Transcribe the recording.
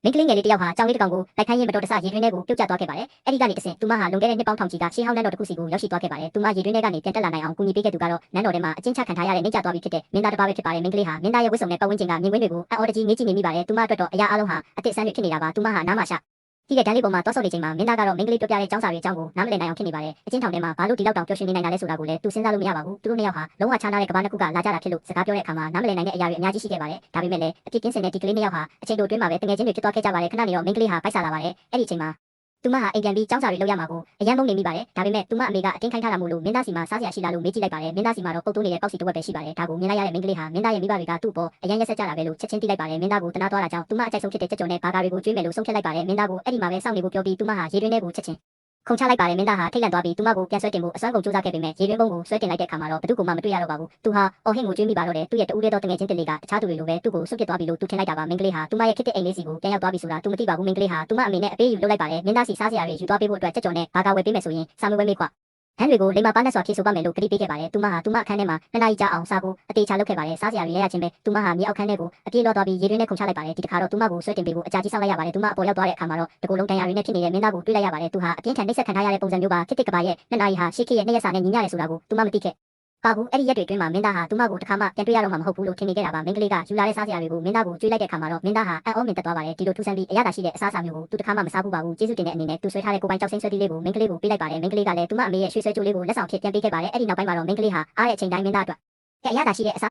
မင်းကလေးငယ်လေးတယောက်ဟာကြောင်လေးတစ်ကောင်ကိုလိုက်ခိုင်းရင်မတော်တဆရေတွင်းထဲကိုပြုတ်ကျသွားခဲ့ပါတယ်။အဲ့ဒီကနေတဆင့်သူမဟာလွန်ခဲ့တဲ့နှစ်ပေါင်းထောင်ချီကရှေးဟောင်းနန်းတော်တစ်ခုစီကိုရောက်ရှိသွားခဲ့ပါတယ်။သူမရေတွင်းထဲကနေပြန်တက်လာနိုင်အောင်ကူညီပေးခဲ့သူကတော့နန်းတော်ထဲမှာအချင်းချခံထားရတဲ့နှိမ့်ကျသွားပြီဖြစ်တဲ့မင်းသားတစ်ပါးပဲဖြစ်ပါတယ်။မင်းကလေးဟာမင်းသားရဲ့ဝတ်စုံနဲ့ပတ်ဝန်းကျင်ကမြင်ကွင်းတွေကိုအော်တကြီးငေးကြည့်နေမိပါတယ်။သူမအတွက်တော့အရာအလုံးဟာအသစ်အဆန်းတွေဖြစ်နေတာပါ။သူမဟာနားမှာရှာဒီကတန်းလေးပေါ်မှာတောဆော့နေချိန်မှာမင်းသားကတော့မင်းကလေးပြောပြတဲ့ចောင်းစာတွေအကြောင်းကိုနားမလည်နိုင်အောင်ဖြစ်နေပါတယ်။အချင်းထောင်ထဲမှာဘာလို့ဒီလောက်တောင်ပျော်ရွှင်နေနိုင်တာလဲဆိုတာကိုလည်းသူစဉ်းစားလို့မရပါဘူး။သူတို့နှစ်ယောက်ဟာလုံးဝခြားနားတဲ့ကဘာနှစ်ခုကလာကြတာဖြစ်လို့စကားပြောတဲ့အခါမှာနားမလည်နိုင်တဲ့အရာတွေအများကြီးရှိခဲ့ပါတယ်။ဒါပေမဲ့လည်းအပြစ်ကင်းစင်တဲ့ဒီကလေးနှစ်ယောက်ဟာအချိန်တိုအတွင်းမှာပဲတငယ်ချင်းတွေဖြစ်သွားခဲ့ကြပါတယ်။ခဏနေတော့မင်းကလေးဟာပိုက်ဆာလာပါတယ်။အဲ့ဒီအချိန်မှာသူမဟာအိမ်ပြန်ပြီးចောင်းစာတွေလုပ်ရမှာကိုအရန်မုန်းနေမိပါတယ်။ဒါပေမဲ့သူမအမေကအတင်းခိုင်းထားတာမို့လို့မင်းသားစီမှာစားစရာရှိလားလို့မေးကြည့်လိုက်ပါတယ်။မင်းသားစီမှာတော့ပုတ်တိုးနေတဲ့ပေါက်စီတစ်ဝက်ပဲရှိပါတယ်။ဒါကိုမြင်လိုက်ရတဲ့မင်းကလေးဟာမင်းသားရဲ့မိဘတွေကသူ့ပေါ်အရန်ရက်ဆက်ကြတာပဲလို့ချက်ချင်းသိလိုက်ပါတယ်။မင်းသားကိုတနာသွားတာကြောင့်သူမအကြိုက်ဆုံးဖြစ်တဲ့ကြက်ကြော်နဲ့ဘာကာတွေကိုကျွေးမယ်လို့ဆုံးဖြတ်လိုက်ပါတယ်။မင်းသားကိုအဲ့ဒီမှာပဲစောင့်နေဖို့ပြောပြီးသူမဟာရေတွင်းထဲကိုချက်ချင်းခုံချလိုက်ပါတယ်မင်းသားဟာထိတ်လန့်သွားပြီးသူမကိုပြန်ဆွဲတင်ဖို့အစွမ်းကုန်စူးစမ်းခဲ့ပေမဲ့ရေတွင်းပုံကိုဆွဲတင်လိုက်တဲ့အခါမှာတော့ဘယ်သူမှမတွေ့ရတော့ပါဘူး။သူဟာအော်ဟင်းကိုကျွေးမိပါတော့တယ်။သူ့ရဲ့တူးရဲသောတငယ်ချင်းတစ်လေးကတခြားသူတွေလိုပဲသူ့ကိုဆွတ်ပစ်သွားပြီလို့သူထင်လိုက်တာပါ။မင်းကလေးဟာသူမရဲ့ခစ်တဲ့အိမ်လေးစီကိုပြန်ရောက်သွားပြီဆိုတာသူမသိပါဘူး။မင်းကလေးဟာသူမအမေနဲ့အပေးယူလုပ်လိုက်ပါတယ်။မင်းသားစီစားစရာတွေယူသွားပေးဖို့အတွက်ကြက်ကြော်နဲ့ဘာကာဝယ်ပေးမယ်ဆိုရင်စာမွေးဝဲမေးခွဟန်တွေကိုလိမ္မာပါနဲ့စွာဖြေဆိုပါမယ်လို့ကတိပေးခဲ့ပါတယ်။သူမဟာသူမအခန်းထဲမှာနှစ်နာရီကြာအောင်စားဖို့အသေးချာလုပ်ခဲ့ပါတယ်။စားစရာတွေလဲရချင်းပဲသူမဟာမြေအောက်ခန်းထဲကိုအပြေးလောသွားပြီးရေတွင်းထဲခုန်ချလိုက်ပါတယ်။ဒီတစ်ခါတော့သူမကိုဆွဲတင်ပေးဖို့အကြာကြီးစောင့်လိုက်ရပါတယ်။သူမအပေါ်ရောက်သွားတဲ့အခါမှာတော့တကူလုံးတန်ရာတွေနဲ့ဖြစ်နေတဲ့မင်းသားကိုတွေ့လိုက်ရပါတယ်။သူဟာအပြင်းထန်နှိပ်စက်ခံထားရတဲ့ပုံစံမျိုးပါ။ခစ်တစ်ကဘာရဲ့နှစ်နာရီဟာရှေ့ခေတ်ရဲ့နှစ်ရက်စာနဲ့ညီမျှတယ်ဆိုတာကိုသူမမသိခဲ့ပါဘူးအဲ့ဒီရက်တွေအတွင်းမှာမင်းသားဟာသူမကိုတစ်ခါမှပြန်တွေ့ရတော့မှာမဟုတ်ဘူးလို့ထင်နေခဲ့တာပါမင်းကလေးကယူလာတဲ့စားစရာတွေကိုမင်းသားကိုကျွေးလိုက်တဲ့အခါမှာတော့မင်းသားဟာအံ့ဩမြင်သက်သွားပါတယ်ဒီလိုထူးဆန်းပြီးအရသာရှိတဲ့အစားအစာမျိုးကိုသူတစ်ခါမှမစားဘူးပါဘူးကျေးဇူးတင်တဲ့အနေနဲ့သူဆွဲထားတဲ့ကိုပိုင်ကြောက်စိမ့်ဆွဲတီးလေးကိုမင်းကလေးကိုပေးလိုက်ပါတယ်မင်းကလေးကလည်းသူမအမေရဲ့ရွှေဆွဲကြိုးလေးကိုလက်ဆောင်ဖြစ်ပြန်ပေးခဲ့ပါတယ်အဲ့ဒီနောက်ပိုင်းမှာတော့မင်းကလေးဟာအားတဲ့အချိန်တိုင်းမင်းသားအတွက်အရသာရှိတဲ့အစား